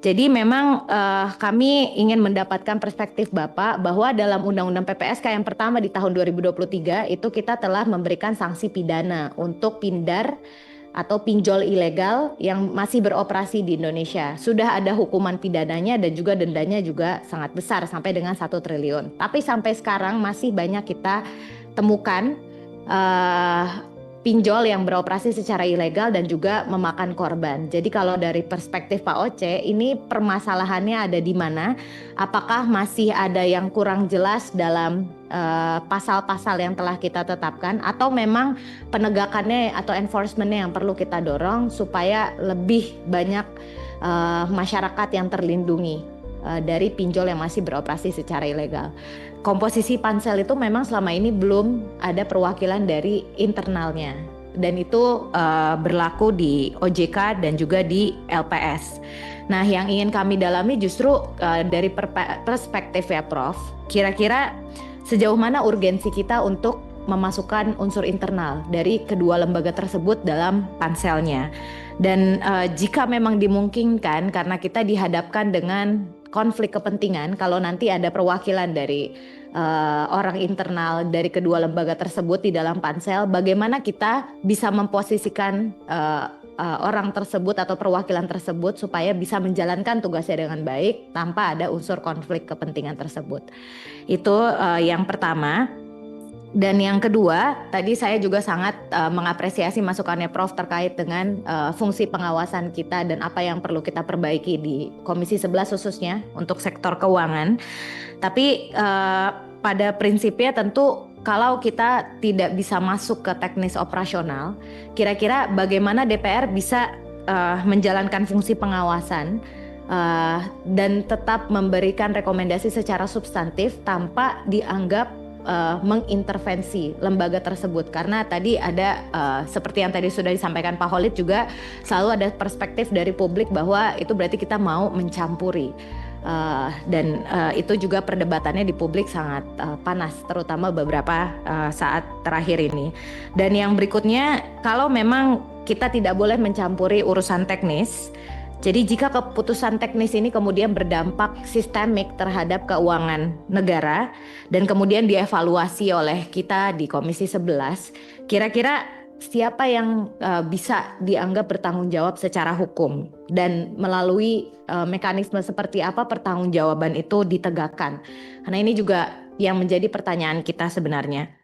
Jadi memang kami ingin mendapatkan perspektif Bapak bahwa dalam Undang-Undang PPSK yang pertama di tahun 2023 itu kita telah memberikan sanksi pidana untuk pindar atau pinjol ilegal yang masih beroperasi di Indonesia. Sudah ada hukuman pidananya dan juga dendanya juga sangat besar sampai dengan 1 triliun. Tapi sampai sekarang masih banyak kita temukan eh, pinjol yang beroperasi secara ilegal dan juga memakan korban. Jadi kalau dari perspektif Pak Oce, ini permasalahannya ada di mana? Apakah masih ada yang kurang jelas dalam pasal-pasal yang telah kita tetapkan, atau memang penegakannya atau enforcementnya yang perlu kita dorong supaya lebih banyak masyarakat yang terlindungi dari pinjol yang masih beroperasi secara ilegal. Komposisi pansel itu memang selama ini belum ada perwakilan dari internalnya, dan itu berlaku di OJK dan juga di LPS. Nah, yang ingin kami dalami justru dari perspektif ya Prof, kira-kira sejauh mana urgensi kita untuk memasukkan unsur internal dari kedua lembaga tersebut dalam panselnya. Dan jika memang dimungkinkan, karena kita dihadapkan dengan konflik kepentingan kalau nanti ada perwakilan dari orang internal dari kedua lembaga tersebut di dalam pansel, bagaimana kita bisa memposisikan orang tersebut atau perwakilan tersebut supaya bisa menjalankan tugasnya dengan baik tanpa ada unsur konflik kepentingan tersebut. Itu yang pertama. Dan yang kedua, tadi saya juga sangat mengapresiasi masukannya Prof terkait dengan fungsi pengawasan kita dan apa yang perlu kita perbaiki di Komisi 11 khususnya untuk sektor keuangan. Tapi pada prinsipnya tentu kalau kita tidak bisa masuk ke teknis operasional, kira-kira bagaimana DPR bisa menjalankan fungsi pengawasan dan tetap memberikan rekomendasi secara substantif tanpa dianggap mengintervensi lembaga tersebut. Karena tadi ada seperti yang tadi sudah disampaikan Pak Khalid juga, selalu ada perspektif dari publik bahwa itu berarti kita mau mencampuri. Dan itu juga perdebatannya di publik sangat panas, terutama beberapa saat terakhir ini. Dan yang berikutnya, kalau memang kita tidak boleh mencampuri urusan teknis, jadi jika keputusan teknis ini kemudian berdampak sistemik terhadap keuangan negara dan kemudian dievaluasi oleh kita di Komisi 11, kira-kira siapa yang bisa dianggap bertanggung jawab secara hukum, dan melalui mekanisme seperti apa pertanggungjawaban itu ditegakkan? Karena ini juga yang menjadi pertanyaan kita sebenarnya.